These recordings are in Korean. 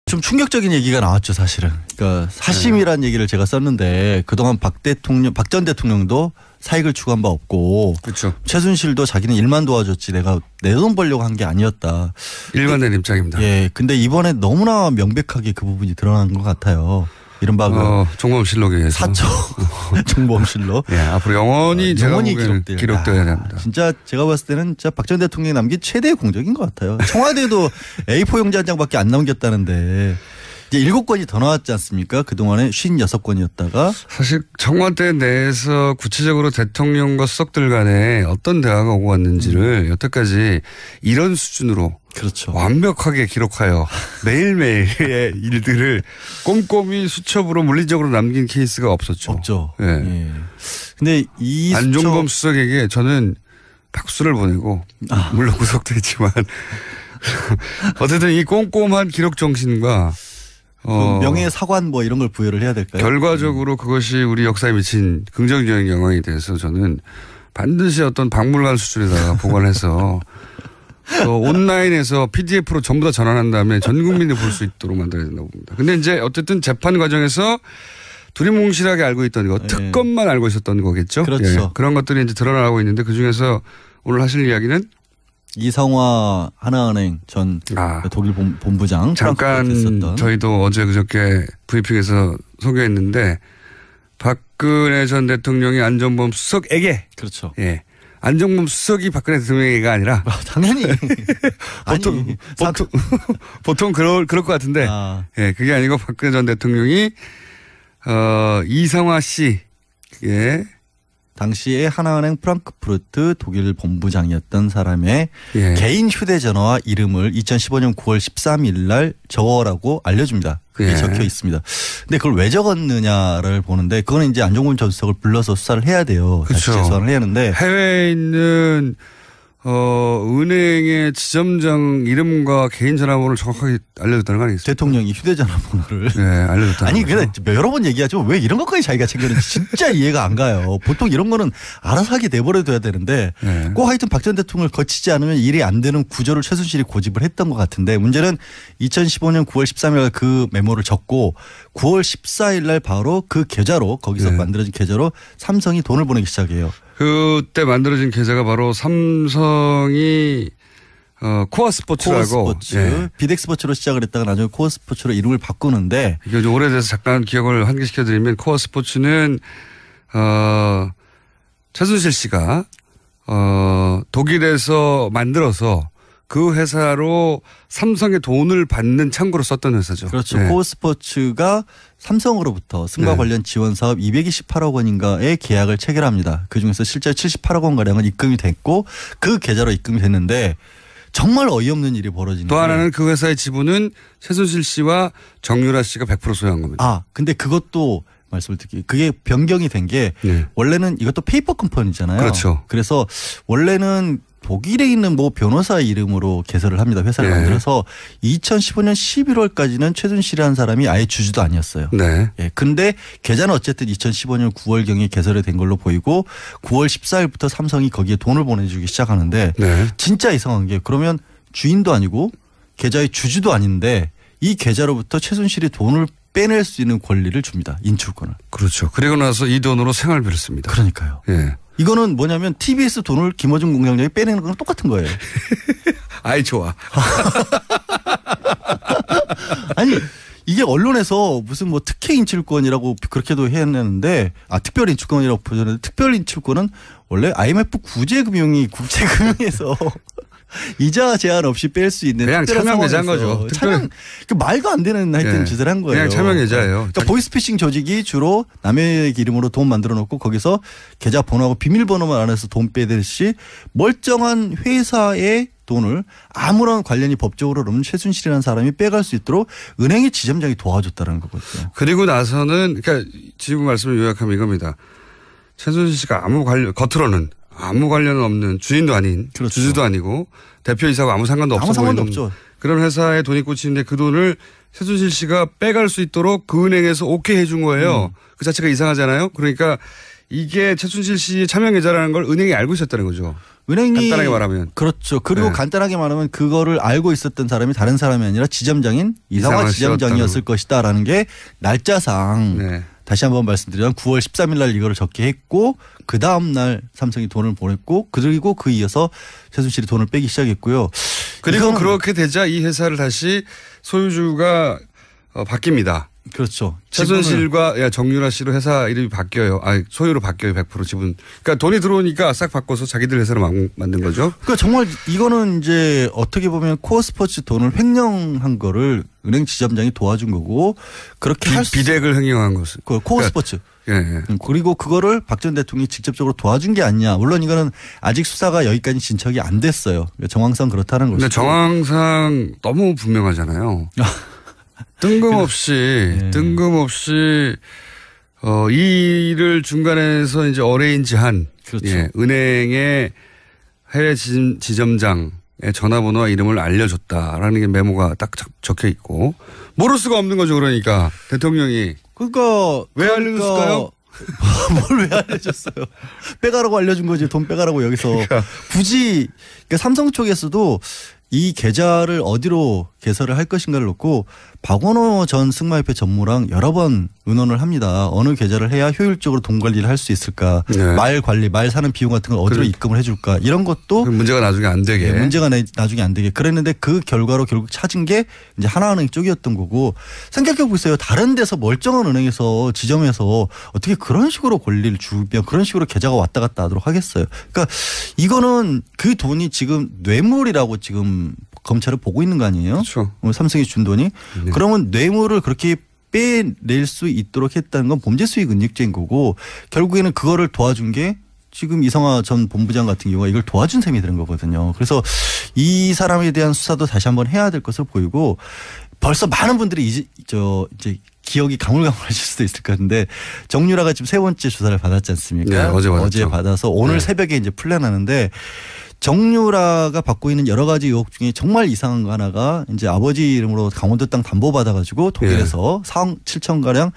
좀 충격적인 얘기가 나왔죠, 사실은. 그러니까 사심이라는 얘기를 제가 썼는데 그동안 박 전 대통령도 사익을 추구한 바 없고 그렇죠. 최순실도 자기는 일만 도와줬지 내가 내 돈 벌려고 한 게 아니었다. 일관된 입장입니다. 예. 근데 이번에 너무나 명백하게 그 부분이 드러난 것 같아요. 이른바 정보실록에 의해서. 사초 정보실록. 예, 앞으로 영원히 기록되어야 됩니다. 진짜 제가 봤을 때는 진짜 박 전 대통령이 남긴 최대의 공적인 것 같아요. 청와대도 A4 용지 한 장밖에 안 남겼다는데 이제 7건이 더 나왔지 않습니까? 그동안에 56건이었다가. 사실 청와대 내에서 구체적으로 대통령과 수석들 간에 어떤 대화가 오고 왔는지를 여태까지 이런 수준으로 그렇죠. 완벽하게 기록하여 매일매일의 일들을 꼼꼼히 수첩으로 물리적으로 남긴 케이스가 없었죠. 없죠. 예. 예. 근데 이 안종범 수석에게 저는 박수를 보내고 물론 구속도 했지만 어쨌든 이 꼼꼼한 기록 정신과 명예사관 뭐 이런 걸 부여를 해야 될까요? 결과적으로 그것이 우리 역사에 미친 긍정적인 영향이 돼서 저는 반드시 어떤 박물관 수준에다가 보관해서 온라인에서 PDF로 전부 다 전환한 다음에 전 국민이 볼 수 있도록 만들어야 된다고 봅니다. 근데 이제 어쨌든 재판 과정에서 두리뭉실하게 알고 있던 거, 특검만 알고 있었던 거겠죠. 그렇죠. 예, 그런 것들이 이제 드러나고 있는데 그중에서 오늘 하실 이야기는 이성화 하나은행 전 독일 본부장 잠깐 저희도 어제 그저께 브리핑에서 소개했는데 박근혜 전 대통령이 안종범 수석에게 그렇죠. 예. 안종범 수석이 박근혜 대통령이가 아니라 당연히 보통 그럴 것 같은데 예, 그게 아니고 박근혜 전 대통령이 이성화 씨의 당시에 하나은행 프랑크푸르트 독일 본부장이었던 사람의 개인 휴대전화와 이름을 2015년 9월 13일 날 적어라고 알려줍니다. 그게 적혀 있습니다. 근데 그걸 왜 적었느냐를 보는데 그거는 이제 안종범 전 수석을 불러서 수사를 해야 돼요. 그렇죠. 다시 재수사를 해야 하는데 해외에 있는 은행의 지점장 이름과 개인 전화번호를 정확하게 알려줬다는 거 아니겠어요? 대통령이 휴대전화 번호를. 네, 알려줬다는 아니, 근데 여러 번 얘기하죠. 왜 이런 것까지 자기가 챙겼는지 진짜 이해가 안 가요. 보통 이런 거는 알아서 하게 내버려둬야 되는데 꼭 하여튼 박 전 대통령을 거치지 않으면 일이 안 되는 구조를 최순실이 고집을 했던 것 같은데 문제는 2015년 9월 13일 그 메모를 적고 9월 14일 날 바로 그 계좌로 거기서 만들어진 계좌로 삼성이 돈을 보내기 시작해요. 그때 만들어진 계좌가 바로 삼성이 코어 스포츠라고 비덱스포츠로 시작을 했다가 나중에 코어 스포츠로 이름을 바꾸는데 이게 좀 오래돼서 잠깐 기억을 환기시켜드리면 코어 스포츠는 최순실 씨가 독일에서 만들어서 그 회사로 삼성의 돈을 받는 창구로 썼던 회사죠. 그렇죠. 코어 스포츠가 삼성으로부터 승마 관련 지원 사업 228억 원인가의 계약을 체결합니다. 그중에서 실제 78억 원가량은 입금이 됐고 그 계좌로 입금이 됐는데 정말 어이없는 일이 벌어지는 또 하나는 그 회사의 지분은 최순실 씨와 정유라 씨가 100% 소유한 겁니다. 근데 그것도 말씀을 드릴게요. 그게 변경이 된 게 원래는 이것도 페이퍼 컴퍼니잖아요. 그렇죠. 그래서 원래는 독일에 있는 뭐 변호사 이름으로 개설을 합니다. 회사를 만들어서 2015년 11월까지는 최순실이라는 사람이 아예 주주도 아니었어요. 네. 근데 계좌는 어쨌든 2015년 9월경에 개설이 된 걸로 보이고 9월 14일부터 삼성이 거기에 돈을 보내주기 시작하는데 진짜 이상한 게 그러면 주인도 아니고 계좌의 주주도 아닌데 이 계좌로부터 최순실이 돈을 빼낼 수 있는 권리를 줍니다. 인출권을. 그렇죠. 그리고 나서 이 돈으로 생활비를 씁니다. 그러니까요. 이거는 뭐냐면 TBS 돈을 김어준 공장장이 빼내는 거랑 똑같은 거예요. 아이 좋아. 아니 이게 언론에서 무슨 뭐 특혜 인출권이라고 그렇게도 해냈는데 특별 인출권이라고 표현했는데 특별 인출권은 원래 IMF 구제금융이 국제금융에서 이자 제한 없이 뺄 수 있는 그냥 차명 계좌인 거죠. 말도 안 되는 하여튼 짓을 한 거예요. 그냥 차명 계좌예요. 그러니까 보이스피싱 조직이 주로 남의 이름으로 돈 만들어 놓고 거기서 계좌 번호하고 비밀번호만 안에서 돈 빼듯이 멀쩡한 회사의 돈을 아무런 관련이 법적으로 없는 최순실이라는 사람이 빼갈 수 있도록 은행의 지점장이 도와줬다는 거거든요. 그리고 나서는 그러니까 지금 말씀을 요약하면 이겁니다. 최순실 씨가 겉으로는 아무 관련 없는 주인도 아닌 주주도 아니고 대표이사고 아무 상관도 없어 보이는 그런 회사에 돈이 꽂히는데 그 돈을 최순실 씨가 빼갈 수 있도록 그 은행에서 오케이 해준 거예요. 그 자체가 이상하잖아요. 그러니까 이게 최순실 씨의 차명 계좌라는 걸 은행이 알고 있었다는 거죠. 은행이 간단하게 말하면. 그렇죠. 그리고 간단하게 말하면 그거를 알고 있었던 사람이 다른 사람이 아니라 지점장인 이상화 지점장이었을 것이다라는 게 날짜상 다시 한번 말씀드리면 9월 13일 날 이거를 적게 했고 그 다음 날 삼성이 돈을 보냈고 그리고 그 이어서 최순실이 돈을 빼기 시작했고요. 그리고 그렇게 되자 이 회사를 다시 소유주가 바뀝니다. 그렇죠. 최순실과 정유라 씨로 회사 이름이 바뀌어요. 소유로 바뀌어요. 100% 지분. 그러니까 돈이 들어오니까 싹 바꿔서 자기들 회사로 만든 거죠. 그러니까 정말 이거는 이제 어떻게 보면 코어 스포츠 돈을 횡령한 거를 은행 지점장이 도와준 거고 그렇게 비덱을 횡령한 것은. 코어 스포츠. 예. 그리고 그거를 박 전 대통령이 직접적으로 도와준 게 아니냐. 물론 이거는 아직 수사가 여기까지 진척이 안 됐어요. 정황상 그렇다는 것이죠. 근데 정황상 너무 분명하잖아요. 뜬금없이 이 일을 중간에서 이제 어레인지한 그렇죠. 은행의 해외 지점장의 전화번호와 이름을 알려줬다라는 게 메모가 딱 적혀 있고 모를 수가 없는 거죠. 그러니까 대통령이 왜 알려줬을까요? 뭘 왜 알려줬어요? 빼가라고 알려준 거지. 돈 빼가라고 여기서 굳이 삼성 쪽에서도 이 계좌를 어디로 개설을 할 것인가를 놓고 박원호 전 승마협회 전무랑 여러 번 의논을 합니다. 어느 계좌를 해야 효율적으로 돈 관리를 할 수 있을까. 말 관리, 말 사는 비용 같은 걸 어디로 입금을 해 줄까. 이런 것도. 문제가 나중에 안 되게. 문제가 나중에 안 되게. 그랬는데 그 결과로 결국 찾은 게 이제 하나은행 쪽이었던 거고 생각해 보세요. 다른 데서 멀쩡한 은행에서 지점에서 어떻게 그런 식으로 권리를 주면 그런 식으로 계좌가 왔다 갔다 하도록 하겠어요. 그러니까 이거는 그 돈이 지금 뇌물이라고 지금 검찰을 보고 있는 거 아니에요? 그렇죠. 삼성이 준 돈이. 그러면 뇌물을 그렇게 빼낼 수 있도록 했다는 건 범죄 수익 은닉죄인 거고 결국에는 그거를 도와준 게 지금 이성화 전 본부장 같은 경우가 이걸 도와준 셈이 되는 거거든요. 그래서 이 사람에 대한 수사도 다시 한번 해야 될 것으로 보이고 벌써 많은 분들이 이제 기억이 가물가물하실 수도 있을 것 같은데 정유라가 지금 세 번째 조사를 받았지 않습니까? 네, 어제 받아서 오늘 새벽에 이제 풀려나는데 정유라가 받고 있는 여러 가지 의혹 중에 정말 이상한 거 하나가 이제 아버지 이름으로 강원도 땅 담보 받아가지고 독일에서 4억 7천가량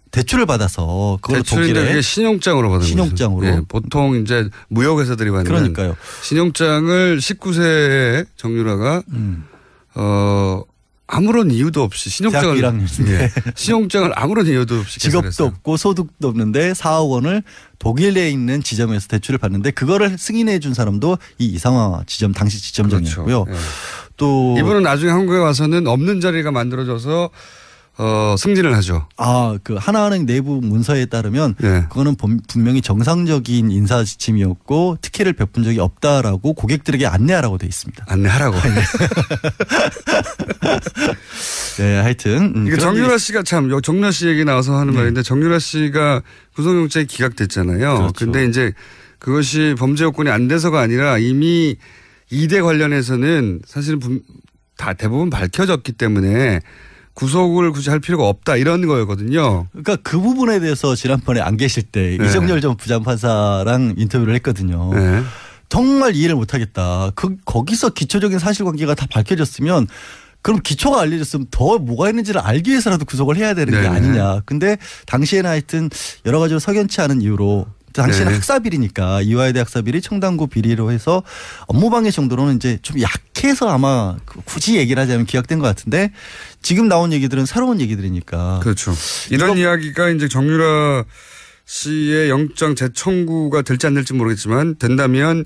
대출을 받아서 그걸 독일에 신용장으로 받은 신용장으로 보통 이제 무역회사들이 받는 그러니까요. 신용장을 19세에 정유라가 아무런 이유도 없이 신용장을 아무런 이유도 없이 직업도 없고 소득도 없는데 4억 원을 독일에 있는 지점에서 대출을 받는데 그거를 승인해 준 사람도 이 이상화 지점 당시 지점장이었고요. 그렇죠. 또 이분은 나중에 한국에 와서는 없는 자리가 만들어져서 승진을 하죠. 그 하나은행 내부 문서에 따르면 그거는 분명히 정상적인 인사 지침이었고 특혜를 베푼 적이 없다라고 고객들에게 안내하라고 돼 있습니다. 안내하라고. 네, 하여튼. 이게 정유라 씨가 정유라 씨 얘기 나와서 하는 말인데 정유라 씨가 구속영장이 기각됐잖아요. 그렇죠. 근데 이제 그것이 범죄 요건이 안 돼서가 아니라 이미 2대 관련해서는 사실은 다 대부분 밝혀졌기 때문에 구속을 굳이 할 필요가 없다 이런 거였거든요. 그러니까 그 부분에 대해서 지난번에 안 계실 때 이정열 전 부장판사랑 인터뷰를 했거든요. 정말 이해를 못하겠다. 거기서 기초적인 사실관계가 다 밝혀졌으면 그럼 기초가 알려졌으면 더 뭐가 있는지를 알기 위해서라도 구속을 해야 되는 게 아니냐. 근데 당시에는 하여튼 여러 가지로 석연치 않은 이유로 당시에는 학사비리니까 이화여대 학사비리 청담고 비리로 해서 업무방해 정도로는 이제 좀 약해서 아마 굳이 얘기를 하자면 기각된 것 같은데 지금 나온 얘기들은 새로운 얘기들이니까. 그렇죠. 이런 이야기가 이제 정유라 씨의 영장 재청구가 될지 안 될지 모르겠지만 된다면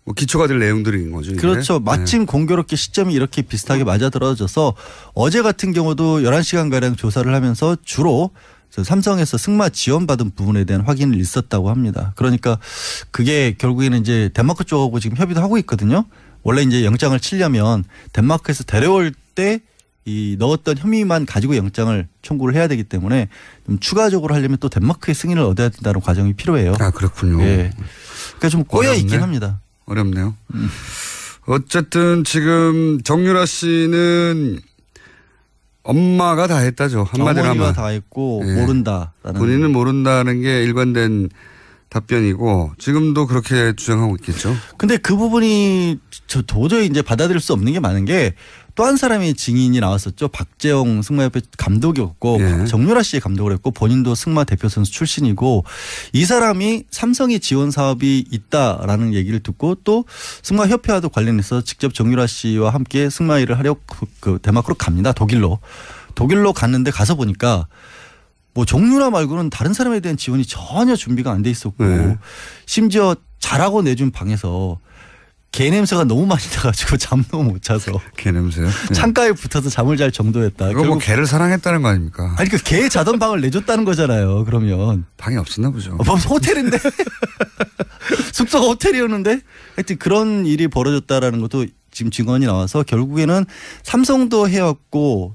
뭐 기초가 될 내용들인 거죠. 이게. 그렇죠. 마침 공교롭게 시점이 이렇게 비슷하게 맞아떨어져서 어제 같은 경우도 11시간가량 조사를 하면서 주로 삼성에서 승마 지원받은 부분에 대한 확인을 있었다고 합니다. 그러니까 그게 결국에는 이제 덴마크 쪽하고 지금 협의도 하고 있거든요. 원래 이제 영장을 치려면 덴마크에서 데려올 때 이 넣었던 혐의만 가지고 영장을 청구를 해야 되기 때문에 좀 추가적으로 하려면 또 덴마크의 승인을 얻어야 된다는 과정이 필요해요. 그렇군요. 예. 그러니까 좀 꼬여 있긴 합니다. 어렵네요. 어쨌든 지금 정유라 씨는 엄마가 다 했다죠. 한마디로 하면. 어머니가 다 했고 모른다라는. 본인은 모른다는 게 일관된 답변이고 지금도 그렇게 주장하고 있겠죠. 근데 그 부분이 저 도저히 이제 받아들일 수 없는 게 많은 게 또 한 사람의 증인이 나왔었죠. 박재홍 승마협회 감독이었고 예. 정유라 씨의 감독을 했고 본인도 승마 대표 선수 출신이고 이 사람이 삼성의 지원 사업이 있다라는 얘기를 듣고 또 승마협회와도 관련해서 직접 정유라 씨와 함께 승마 일을 하려고 그 덴마크로 갑니다. 독일로 갔는데 가서 보니까 뭐 정유라 말고는 다른 사람에 대한 지원이 전혀 준비가 안 돼 있었고 네. 심지어 자라고 내준 방에서 개 냄새가 너무 많이 나가지고 잠도 못 자서. 개 냄새요? 네. 창가에 붙어서 잠을 잘 정도였다. 그거 뭐 개를 사랑했다는 거 아닙니까? 아니 그 개 자던 방을 내줬다는 거잖아요. 그러면. 방이 없었나 보죠. 호텔인데. 숙소가 호텔이었는데 하여튼 그런 일이 벌어졌다라는 것도 지금 증언이 나와서 결국에는 삼성도 해왔고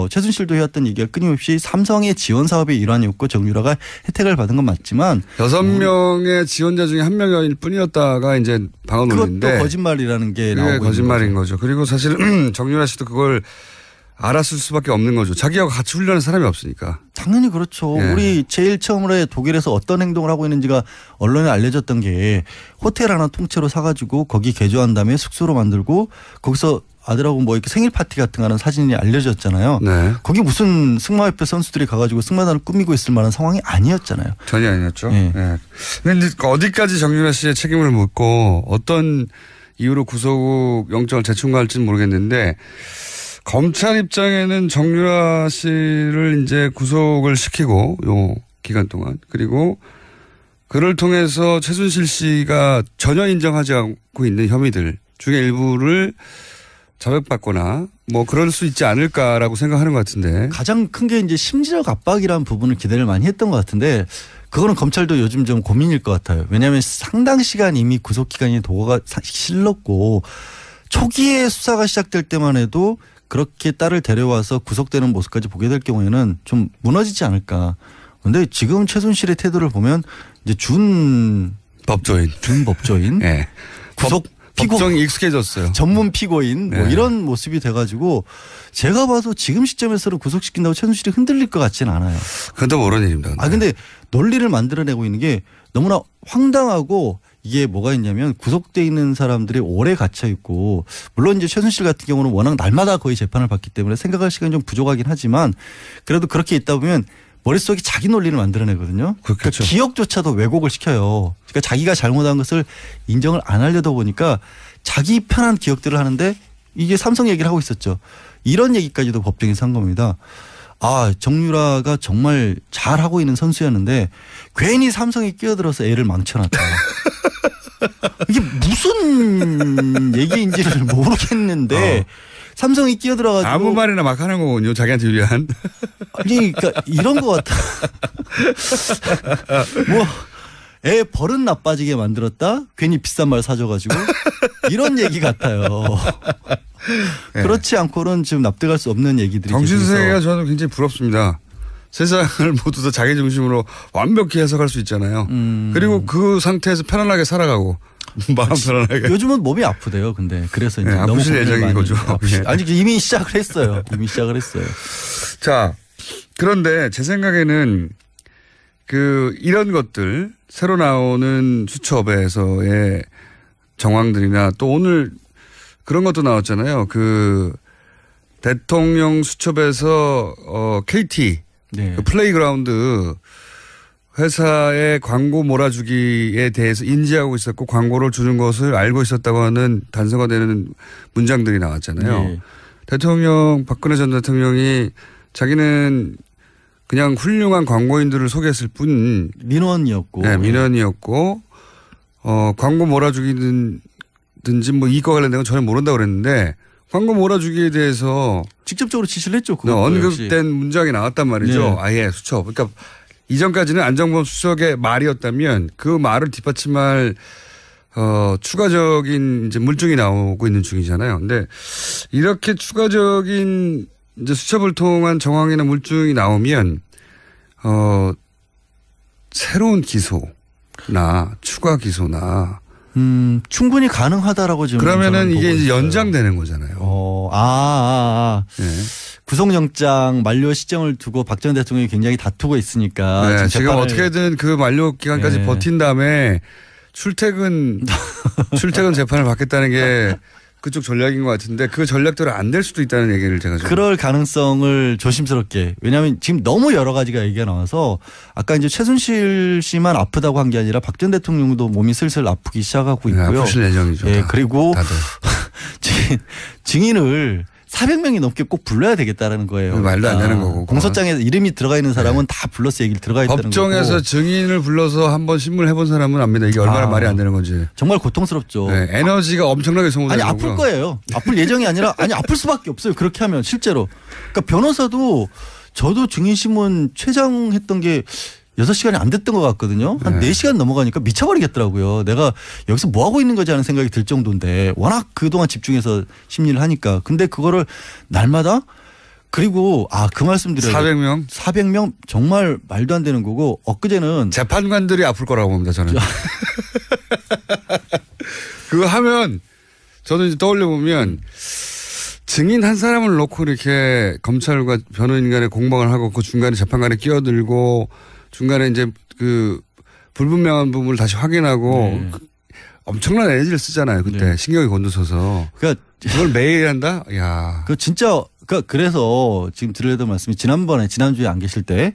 최순실도 해왔던 얘기가 끊임없이 삼성의 지원 사업의 일환이었고 정유라가 혜택을 받은 건 맞지만 6명의 지원자 중에 1명일 뿐이었다가 이제 방언론인데 그것도 거짓말이라는 게 나오고 거짓말인 거죠. 그리고 사실 정유라 씨도 그걸 알았을 수밖에 없는 거죠. 자기하고 같이 훈련한 사람이 없으니까. 당연히 그렇죠. 예. 우리 제일 처음으로 독일에서 어떤 행동을 하고 있는지가 언론에 알려졌던 게 호텔 하나 통째로 사가지고 거기 개조한 다음에 숙소로 만들고 거기서 아들하고 뭐 이렇게 생일 파티 같은 거 하는 사진이 알려졌잖아요. 네. 거기 무슨 승마협회 선수들이 가가지고 승마단을 꾸미고 있을 만한 상황이 아니었잖아요. 전혀 아니었죠. 네. 네. 근데 어디까지 정유라 씨의 책임을 묻고 어떤 이유로 구속 영장을 재청구할지는 모르겠는데 검찰 입장에는 정유라 씨를 이제 구속을 시키고 요 기간 동안 그리고 그를 통해서 최순실 씨가 전혀 인정하지 않고 있는 혐의들 중에 일부를 자백받거나 뭐 그럴 수 있지 않을까라고 생각하는 것 같은데 가장 큰 게 이제 심리적 압박이라는 부분을 기대를 많이 했던 것 같은데 그거는 검찰도 요즘 좀 고민일 것 같아요. 왜냐하면 상당 시간 이미 구속 기간이 도가 실렀고 초기에 수사가 시작될 때만 해도 그렇게 딸을 데려와서 구속되는 모습까지 보게 될 경우에는 좀 무너지지 않을까. 그런데 지금 최순실의 태도를 보면 이제 준 법조인, 네. 구속 법정이 익숙해졌어요. 전문 피고인 뭐 이런 모습이 돼가지고 제가 봐도 지금 시점에서는 구속시킨다고 최순실이 흔들릴 것 같지는 않아요. 그것도 모르는 일입니다. 근데 논리를 만들어내고 있는 게 너무나 황당하고 이게 뭐가 있냐면 구속돼 있는 사람들이 오래 갇혀 있고 물론 이제 최순실 같은 경우는 워낙 날마다 거의 재판을 받기 때문에 생각할 시간이 좀 부족하긴 하지만 그래도 그렇게 있다 보면 머릿속에 자기 논리를 만들어내거든요. 그러니까 기억조차도 왜곡을 시켜요. 그러니까 자기가 잘못한 것을 인정을 안 하려다 보니까 자기 편한 기억들을 하는데 이게 삼성 얘기를 하고 있었죠. 이런 얘기까지도 법정에서 한 겁니다. 정유라가 정말 잘하고 있는 선수였는데 괜히 삼성이 끼어들어서 애를 망쳐놨다. 이게 무슨 얘기인지를 모르겠는데 삼성이 끼어들어가지고 아무 말이나 막 하는 거군요. 자기한테 유리한. 아니 그러니까 이런 것 같아. 뭐 애 버릇 나빠지게 만들었다. 괜히 비싼 말 사줘가지고 이런 얘기 같아요. 네. 그렇지 않고는 지금 납득할 수 없는 얘기들이. 정신세계가 저는 굉장히 부럽습니다. 세상을 모두 다 자기 중심으로 완벽히 해석할 수 있잖아요. 그리고 그 상태에서 편안하게 살아가고 마음 편안하게. 요즘은 몸이 아프대요. 근데 그래서 이제 너무 아프실 예정인 거죠. 아니 이미 시작을 했어요. 자, 그런데 제 생각에는 이런 것들 새로 나오는 수첩에서의 정황들이나 또 오늘 그런 것도 나왔잖아요. 대통령 수첩에서 KT 네. 플레이그라운드 회사의 광고 몰아주기에 대해서 인지하고 있었고 광고를 주는 것을 알고 있었다고 하는 단서가 되는 문장들이 나왔잖아요. 네. 박근혜 전 대통령이 자기는 그냥 훌륭한 광고인들을 소개했을 뿐 민원이었고 네, 민원이었고 광고 몰아주기든지 뭐 이과 관련된 건 전혀 모른다고 그랬는데 광고 몰아주기에 대해서 직접적으로 지시를 했죠. 언급된 역시. 문장이 나왔단 말이죠. 네. 아예 수첩. 그러니까 이전까지는 안정범 수석의 말이었다면 그 말을 뒷받침할 추가적인 이제 물증이 나오고 있는 중이잖아요. 근데 이렇게 추가적인 이제 수첩을 통한 정황이나 물증이 나오면 새로운 기소나 추가 기소나 충분히 가능하다라고 지금. 그러면은 이게 이제 연장되는 거잖아요. 네. 구속영장 만료 시점을 두고 박 전 대통령이 굉장히 다투고 있으니까. 네, 지금 어떻게든 그 만료 기간까지 네. 버틴 다음에 출퇴근 재판을 받겠다는 게 그쪽 전략인 것 같은데 그 전략대로 안 될 수도 있다는 얘기를 제가 좀. 그럴 가능성을 조심스럽게. 왜냐하면 지금 너무 여러 가지가 얘기가 나와서 아까 이제 최순실 씨만 아프다고 한 게 아니라 박 전 대통령도 몸이 슬슬 아프기 시작하고 있고요. 네, 아프실 예정이죠. 예, 그리고 증인을 400명이 넘게 꼭 불러야 되겠다라는 거예요. 말도 안 되는 거고. 공소장에 이름이 들어가 있는 사람은 다 불러서 얘기를 들어가 있다는 거고. 법정에서 증인을 불러서 한번 신문을 해본 사람은 압니다. 이게 얼마나 말이 안 되는 건지. 정말 고통스럽죠. 네, 에너지가 엄청나게 소모되는 아니 아플 거예요. 아플 예정이 아니라 아니 아플 수밖에 없어요. 그렇게 하면 실제로. 그러니까 변호사도 저도 증인신문 최장했던 게 6시간이 안 됐던 것 같거든요. 한 4시간 넘어가니까 미쳐버리겠더라고요. 내가 여기서 뭐 하고 있는 거지 하는 생각이 들 정도인데 워낙 그동안 집중해서 심리를 하니까. 근데 그거를 날마다 그리고 그 말씀 드려요. 400명? 400명 정말 말도 안 되는 거고 엊그제는 재판관들이 아플 거라고 봅니다. 저는. 그거 하면 저는 이제 떠올려 보면 증인 한 사람을 놓고 이렇게 검찰과 변호인 간에 공방을 하고 그 중간에 재판관에 끼어들고 중간에 이제 그 불분명한 부분을 다시 확인하고 엄청난 에너지를 쓰잖아요. 그때 신경이 곤두서서. 그러니까 그걸 매일 한다? 야. 진짜 그래서 지금 드리려던 말씀이 지난주에 안 계실 때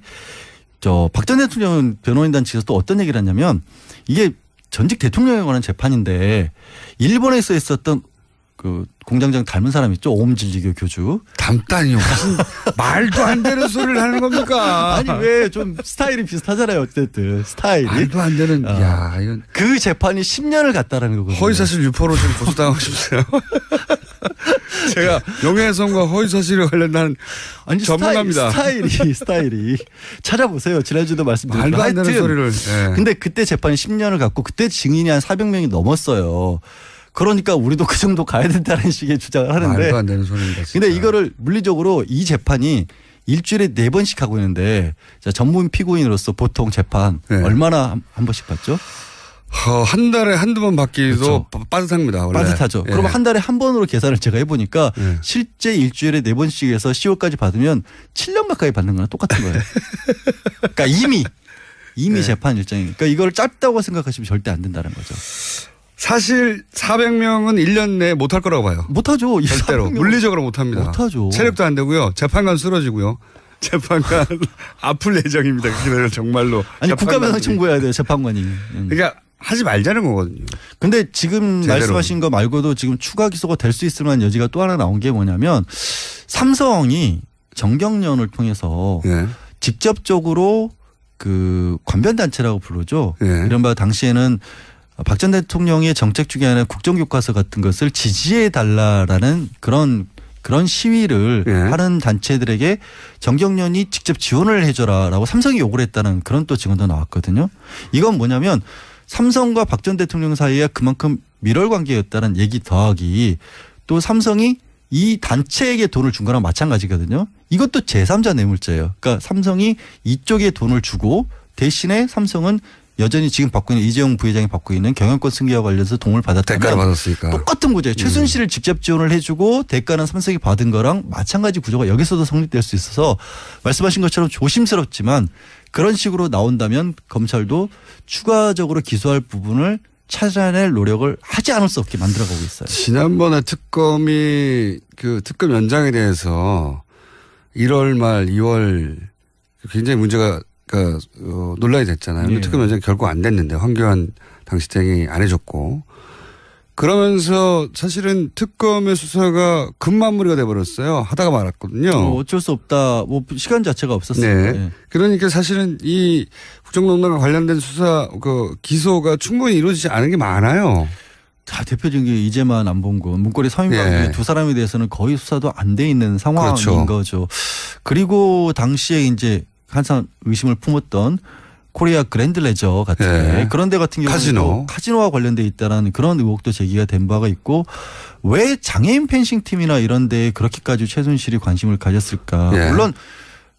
박 전 대통령 변호인단 측에서 또 어떤 얘기를 했냐면 이게 전직 대통령에 관한 재판인데 일본에서 있었던 그 공장장 닮은 사람 있죠? 오음진리교 교주. 닮다니요. 무슨 말도 안 되는 소리를 하는 겁니까? 아니 왜 좀 스타일이 비슷하잖아요. 어쨌든 스타일이. 말도 안 되는. 야, 이건 그 재판이 10년을 갔다라는 거거든요. 허위사실 유포로 좀 고소당하고 싶어요. 제가 명예훼손과 허위사실에 관련된 전문가입니다. 스타일이 찾아보세요. 지난주도 말씀드렸죠. 말도 안 되는 소리를. 근데 그때 재판이 10년을 갔고 그때 증인이 한 400명이 넘었어요. 그러니까 우리도 그 정도 가야 된다는 식의 주장을 하는데. 말도 안 되는 소리입니다. 근데 이거를 물리적으로 이 재판이 일주일에 4번씩 하고 있는데 전문 피고인으로서 보통 재판 얼마나 한 번씩 받죠? 한 달에 한두 번 받기도 그렇죠. 빠듯합니다. 원래. 빠듯하죠. 그럼 한 달에 한 번으로 계산을 제가 해보니까 실제 일주일에 4번씩 해서 10월까지 받으면 7년 가까이 받는 거랑 똑같은 거예요. 그러니까 이미 재판 일정이. 그러니까 이걸 짧다고 생각하시면 절대 안 된다는 거죠. 사실 400명은 1년 내에 못할 거라고 봐요. 못하죠. 절대로. 물리적으로 못합니다. 못하죠. 체력도 안 되고요. 재판관 쓰러지고요. 재판관 아플 예정입니다. 그날 정말로. 아니 국가배상 청구해야 돼요. 재판관이. 그러니까 하지 말자는 거거든요. 근데 지금 제대로. 말씀하신 거 말고도 지금 추가 기소가 될 수 있을 만한 여지가 또 하나 나온 게 뭐냐면 삼성이 정경련을 통해서 직접적으로 그 관변단체라고 부르죠. 이른바 당시에는 박 전 대통령의 정책 중에 하나 국정교과서 같은 것을 지지해 달라라는 그런 시위를 하는 단체들에게 정경련이 직접 지원을 해줘라라고 삼성이 요구를 했다는 그런 또 증언도 나왔거든요. 이건 뭐냐면 삼성과 박 전 대통령 사이에 그만큼 밀월 관계였다는 얘기 더하기 또 삼성이 이 단체에게 돈을 준 거랑 마찬가지거든요. 이것도 제3자 뇌물죄예요. 그러니까 삼성이 이쪽에 돈을 주고 대신에 삼성은 여전히 지금 받고 있는 이재용 부회장이 받고 있는 경영권 승계와 관련해서 도움을 받았다면 대가를 받았으니까 똑같은 구조예요. 최순실을 직접 지원을 해주고 대가는 삼성이 받은 거랑 마찬가지 구조가 여기서도 성립될 수 있어서 말씀하신 것처럼 조심스럽지만 그런 식으로 나온다면 검찰도 추가적으로 기소할 부분을 찾아낼 노력을 하지 않을 수 없게 만들어가고 있어요. 지난번에 특검이 그 특검 연장에 대해서 1월 말 2월 굉장히 문제가 논란이 됐잖아요. 특검 연장이 결국 안 됐는데 황교안 당시 대행이 안 해줬고 그러면서 사실은 특검의 수사가 급마무리가 돼버렸어요. 하다가 말았거든요. 어쩔 수 없다. 뭐 시간 자체가 없었어요. 네. 그러니까 사실은 이 국정농단과 관련된 수사 기소가 충분히 이루어지지 않은 게 많아요. 자, 대표적인 게 이재만 안봉근 문고리 3인방 두 사람에 대해서는 거의 수사도 안 돼 있는 상황인 그렇죠. 거죠. 그리고 당시에 이제 항상 의심을 품었던 코리아 그랜드 레저 같은 그런 데 같은 경우는 카지노와 관련돼 있다는 그런 의혹도 제기가 된 바가 있고 왜 장애인 펜싱 팀이나 이런 데에 그렇게까지 최순실이 관심을 가졌을까. 물론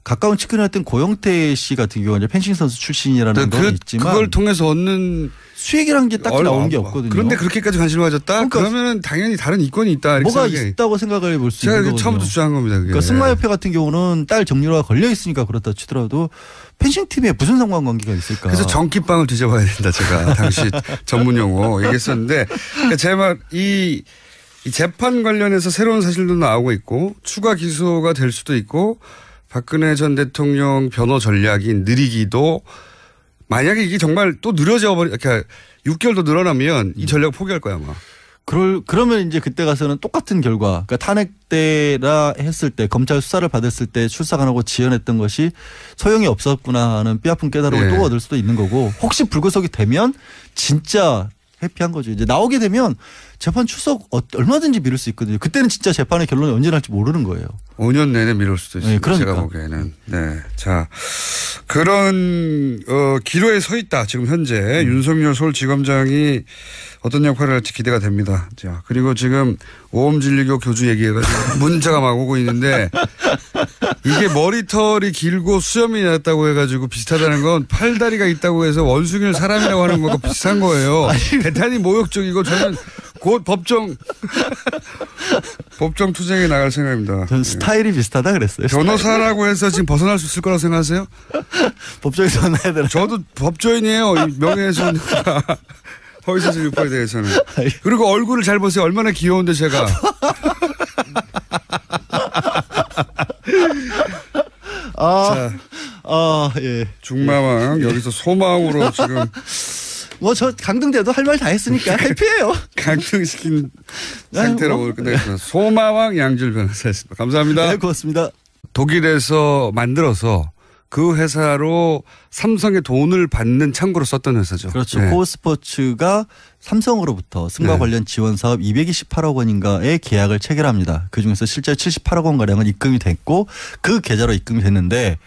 가까운 측근이었던 고영태 씨 같은 경우는 펜싱 선수 출신이라는 건 있지만 그걸 통해서 얻는 수익이라는 게 딱히 나오는 게 없거든요. 그런데 그렇게까지 관심을 가졌다? 그러면 당연히 다른 이권이 있다. 뭐가 있다고 생각을 볼 수 있는 거거든요. 제가 처음부터 주장한 겁니다. 그게. 그러니까 승마협회 같은 경우는 딸 정유라가 걸려 있으니까 그렇다 치더라도 펜싱팀에 무슨 상관관계가 있을까. 그래서 전기빵을 뒤져봐야 된다. 제가 당시 전문 용어 얘기했었는데 그러니까 제 말 이 재판 관련해서 새로운 사실도 나오고 있고 추가 기소가 될 수도 있고 박근혜 전 대통령 변호 전략이 느리기도 만약에 이게 정말 또 느려져 버리 이렇게 6개월 더 늘어나면 이 전략 포기할 거야 아마. 그러면 이제 그때 가서는 똑같은 결과, 그러니까 탄핵 때라 했을 때 검찰 수사를 받았을 때 출석 안 하고 지연했던 것이 소용이 없었구나 하는 뼈아픈 깨달음을 또 얻을 수도 있는 거고, 혹시 불구속이 되면 진짜 해피한 거죠. 이제 나오게 되면 재판 출석 얼마든지 미룰 수 있거든요. 그때는 진짜 재판의 결론이 언제 날지 모르는 거예요. 5년 내내 미룰 수도 있어요. 네, 그러니까. 제가 보기에는. 네. 자, 그런 기로에 서 있다. 지금 현재 윤석열 서울지검장이 어떤 역할을 할지 기대가 됩니다. 자, 그리고 지금 오험진리교 교주 얘기해가지고 문자가 막 오고 있는데 이게 머리털이 길고 수염이 났다고 해가지고 비슷하다는 건 팔다리가 있다고 해서 원숭이를 사람이라고 하는 거가 비슷한 거예요. 대단히 모욕적이고 저는 곧 법정 투쟁에 나갈 생각입니다. 전 스타일이 비슷하다 그랬어요. 변호사라고 해서 지금 벗어날 수 있을 거라고 생각하세요? 법정에서 만나야 되나? 저도 법조인이에요. 명예훼손 허위사실 유포에 대해서는. 그리고 얼굴을 잘 보세요. 얼마나 귀여운데 제가. 예. 중마왕 여기서 소망으로 지금. 뭐 저 강등돼도 할 말 다 했으니까 해피해요. 강등시킨 상태로 오늘 끝내겠습니다. 소마왕 양질 변호사였습니다. 감사합니다. 네, 고맙습니다. 독일에서 만들어서 그 회사로 삼성의 돈을 받는 창구로 썼던 회사죠. 그렇죠. 네. 코어스포츠가 삼성으로부터 승마 관련 지원 사업 228억 원인가의 계약을 체결합니다. 그중에서 실제 78억 원가량은 입금이 됐고 그 계좌로 입금이 됐는데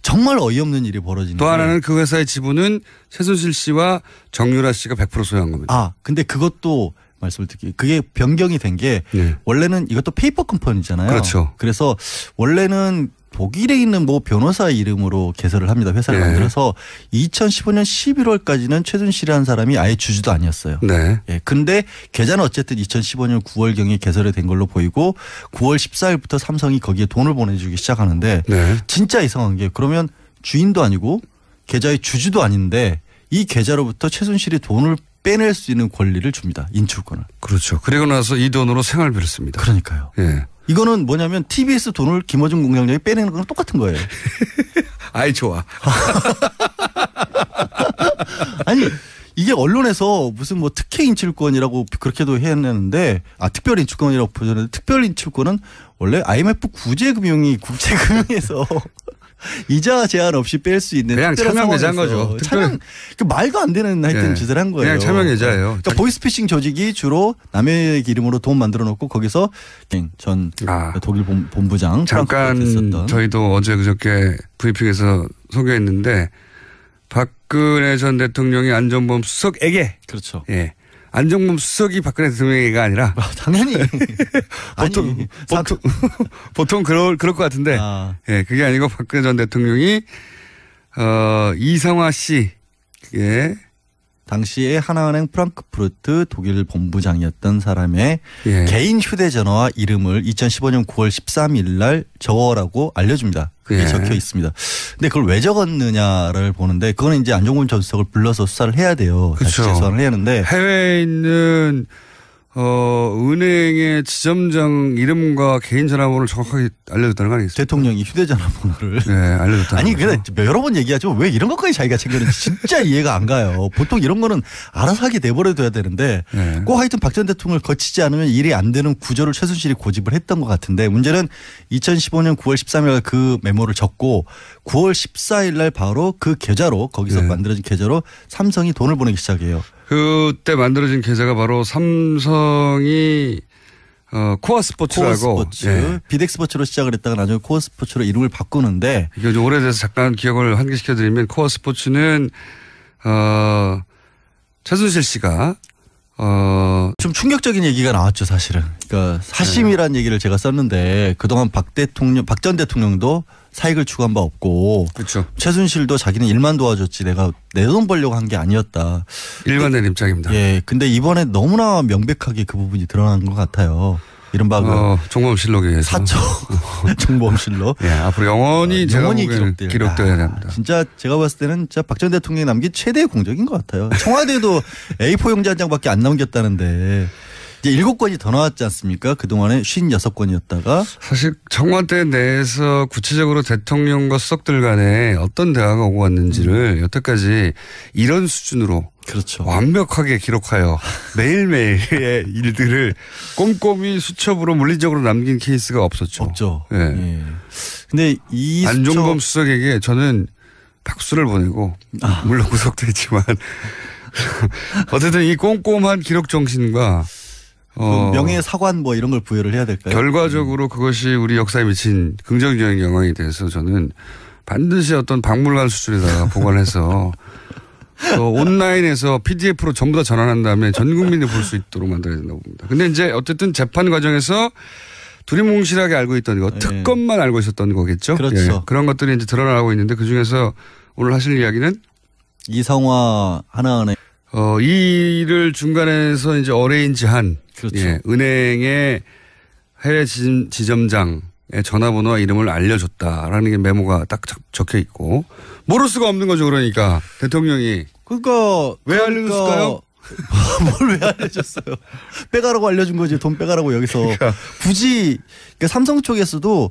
정말 어이없는 일이 벌어지는 또 하나는 그 회사의 지분은 최순실 씨와 정유라 씨가 100% 소유한 겁니다. 근데 그것도 말씀을 드릴게요. 그게 변경이 된 게 원래는 이것도 페이퍼 컴퍼니잖아요. 그렇죠. 그래서 원래는 독일에 있는 뭐 변호사 이름으로 개설을 합니다. 회사를 만들어서 2015년 11월까지는 최순실이라는 사람이 아예 주주도 아니었어요. 네. 예. 근데 계좌는 어쨌든 2015년 9월경에 개설이 된 걸로 보이고 9월 14일부터 삼성이 거기에 돈을 보내주기 시작하는데 진짜 이상한 게 그러면 주인도 아니고 계좌의 주주도 아닌데 이 계좌로부터 최순실이 돈을 빼낼 수 있는 권리를 줍니다. 인출권을. 그렇죠. 그리고 나서 이 돈으로 생활비를 씁니다. 그러니까요. 예. 이거는 뭐냐면 TBS 돈을 김어준 공장장이 빼내는 거랑 똑같은 거예요. 아이 좋아. 아니 이게 언론에서 무슨 뭐 특혜 인출권이라고 그렇게도 했는데 특별 인출권이라고 표현했는데 특별 인출권은 원래 IMF 구제금융이 국제금융에서 이자 제한 없이 뺄 수 있는 그냥 차명계좌인 거죠. 그 말도 안 되는 하여튼 짓을 한 거예요. 그냥 차명계좌예요. 그러니까 보이스피싱 조직이 주로 남의 이름으로 돈 만들어 놓고 거기서 전 독일 본부장 잠깐 저희도 어제 그저께 브리핑에서 소개했는데 박근혜 전 대통령이 안종범 수석에게 그렇죠. 예. 안종범 수석이 박근혜 대통령이가 아니라 당연히 보통 그럴 것 같은데 예, 그게 아니고 박근혜 전 대통령이 이성화 씨 당시에 하나은행 프랑크푸르트 독일 본부장이었던 사람의 개인 휴대전화와 이름을 2015년 9월 13일 날 적어라고 알려줍니다. 그게 적혀 있습니다. 근데 그걸 왜 적었느냐를 보는데 그거는 이제 안종범 전 수석을 불러서 수사를 해야 돼요. 그렇죠. 다시 재수사를 해야 하는데 해외에 있는 은행의 지점장 이름과 개인 전화번호를 정확하게 알려줬다는 거 아니겠어요? 대통령이 휴대전화 번호를. 알려줬다는 아니, 근데 여러 번 얘기하죠. 왜 이런 것까지 자기가 챙겨는지 진짜 이해가 안 가요. 보통 이런 거는 알아서 하게 내버려둬야 되는데 꼭 하여튼 박 전 대통령을 거치지 않으면 일이 안 되는 구조를 최순실이 고집을 했던 것 같은데 문제는 2015년 9월 13일 그 메모를 적고 9월 14일 날 바로 그 계좌로 거기서 만들어진 계좌로 삼성이 돈을 보내기 시작해요. 그때 만들어진 계좌가 바로 삼성이 코어스포츠라고 비덱스포츠로 시작을 했다가 나중에 코어스포츠로 이름을 바꾸는데 이게 오래돼서 잠깐 기억을 환기시켜드리면 코어스포츠는 최순실 씨가 좀 충격적인 얘기가 나왔죠 사실은. 그러니까 사심이라는 얘기를 제가 썼는데 그동안 박 전 대통령도 사익을 추구한 바 없고 그렇죠. 최순실도 자기는 일만 도와줬지 내가 내 돈 벌려고 한 게 아니었다. 일관된 입장입니다. 예, 근데 이번에 너무나 명백하게 그 부분이 드러난 것 같아요. 이른바 정보험실록에 의해서. 사초 정보험실록. 예, 앞으로 영원히 기록되어야 됩니다. 진짜 제가 봤을 때는 진짜 박 전 대통령이 남긴 최대의 공적인 것 같아요. 청와대도 A4 용지 한 장밖에 안 남겼다는데 이제 7건이 더 나왔지 않습니까? 그동안에 56건이었다가. 사실 청와대 내에서 구체적으로 대통령과 수석들 간에 어떤 대화가 오고 왔는지를 여태까지 이런 수준으로 그렇죠. 완벽하게 기록하여 매일매일의 일들을 꼼꼼히 수첩으로 물리적으로 남긴 케이스가 없었죠. 없죠. 예. 예. 근데 이 안종범 수석에게 저는 박수를 보내고 물론 구속도 했지만 어쨌든 이 꼼꼼한 기록 정신과 명예사관 뭐 이런 걸 부여를 해야 될까요? 결과적으로 그것이 우리 역사에 미친 긍정적인 영향이 돼서 저는 반드시 어떤 박물관 수준에다가 보관해서 온라인에서 PDF로 전부 다 전환한 다음에 전 국민이 볼 수 있도록 만들어야 된다고 봅니다. 근데 이제 어쨌든 재판 과정에서 두리뭉실하게 알고 있던 거, 특검만 알고 있었던 거겠죠. 그렇죠. 예. 그런 것들이 이제 드러나고 있는데 그 중에서 오늘 하실 이야기는 이성화 하나은행. 이 일을 중간에서 이제 어레인지한 그렇죠. 예, 은행의 해외 지점장의 전화번호와 이름을 알려줬다라는 게 메모가 딱 적혀 있고 모를 수가 없는 거죠. 그러니까 대통령이. 그러니까 왜 알려줬을까요? 뭘 왜 알려줬어요? 빼가라고 알려준 거지. 돈 빼가라고 여기서. 그러니까. 굳이 그러니까 삼성 쪽에서도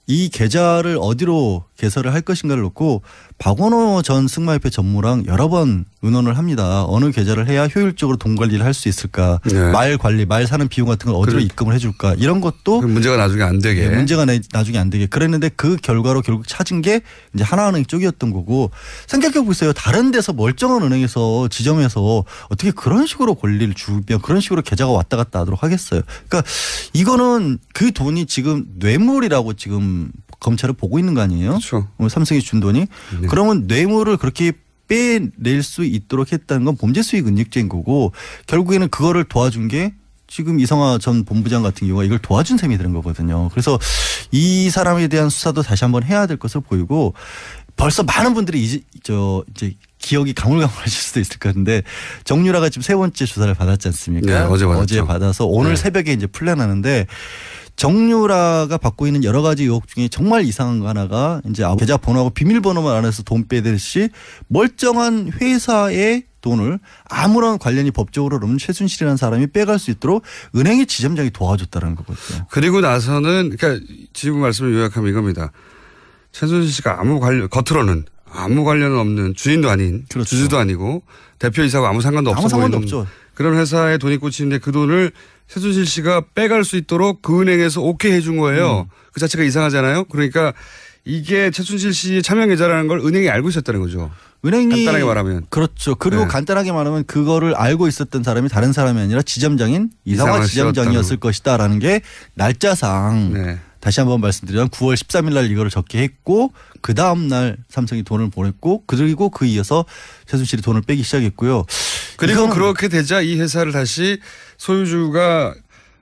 이 계좌를 어디로 개설을 할 것인가를 놓고 박원호 전 승마협회 전무랑 여러 번 의논을 합니다. 어느 계좌를 해야 효율적으로 돈 관리를 할 수 있을까. 네. 말 관리, 말 사는 비용 같은 걸 어디로 입금을 해 줄까. 이런 것도. 문제가 나중에 안 되게. 네, 문제가 나중에 안 되게. 그랬는데 그 결과로 결국 찾은 게 이제 하나은행 쪽이었던 거고 생각해 보세요. 다른 데서 멀쩡한 은행에서 지점에서 어떻게 그런 식으로 권리를 주면 그런 식으로 계좌가 왔다 갔다 하도록 하겠어요. 그러니까 이거는 그 돈이 지금 뇌물이라고 지금 검찰을 보고 있는 거 아니에요? 그렇죠. 삼성이 준 돈이. 네. 그러면 뇌물을 그렇게 빼낼 수 있도록 했다는 건 범죄 수익 은닉죄인 거고 결국에는 그거를 도와준 게 지금 이성화 전 본부장 같은 경우가 이걸 도와준 셈이 되는 거거든요. 그래서 이 사람에 대한 수사도 다시 한번 해야 될 것으로 보이고 벌써 많은 분들이 이제 기억이 가물가물하실 수도 있을 것 같은데 정유라가 지금 3번째 조사를 받았지 않습니까? 네, 어제 받아서 오늘 새벽에 이제 풀려나는데 정유라가 받고 있는 여러 가지 의혹 중에 정말 이상한 거 하나가 이제 계좌 번호하고 비밀번호만 알아서 돈 빼듯이 멀쩡한 회사의 돈을 아무런 관련이 법적으로 없는 최순실이라는 사람이 빼갈 수 있도록 은행의 지점장이 도와줬다는 거거든요. 그리고 나서는 그러니까 지금 말씀을 요약하면 이겁니다. 최순실 씨가 겉으로는 아무 관련 없는 주인도 아닌 그렇죠. 주주도 아니고 대표이사하고 아무 상관도 없죠. 그런 회사에 돈이 꽂히는데 그 돈을 최순실 씨가 빼갈 수 있도록 그 은행에서 오케이 해준 거예요. 그 자체가 이상하잖아요. 그러니까 이게 최순실 씨의 참여 계좌라는 걸 은행이 알고 있었다는 거죠. 은행이 간단하게 말하면. 그렇죠. 그리고 네. 간단하게 말하면 그거를 알고 있었던 사람이 다른 사람이 아니라 지점장인 이성화 지점장이었을 것이다라는 게 날짜상 네. 다시 한번 말씀드리면 9월 13일 날 이거를 적게 했고 그 다음 날 삼성이 돈을 보냈고 그리고 그 이어서 최순실이 돈을 빼기 시작했고요. 그리고 그렇게 되자 이 회사를 다시 소유주가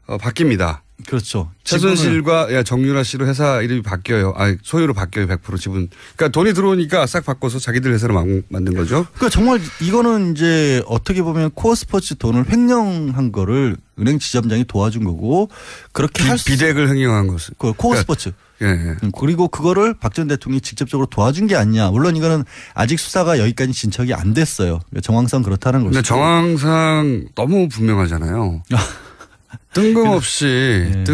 바뀝니다. 그렇죠. 최순실과 정유라 씨로 회사 이름이 바뀌어요. 소유로 바뀌어요. 100% 지분. 그러니까 돈이 들어오니까 싹 바꿔서 자기들 회사로 만든 거죠. 그러니까 정말 이거는 이제 어떻게 보면 코어 스포츠 돈을 횡령한 거를 은행 지점장이 도와준 거고 그렇게 할 수. 비대를 횡령한 것은. 코어 스포츠. 예. 그리고 그거를 박 전 대통령이 직접적으로 도와준 게 아니냐. 물론 이거는 아직 수사가 여기까지 진척이 안 됐어요. 정황상 그렇다는 거죠. 근데 정황상 너무 분명하잖아요. 뜬금없이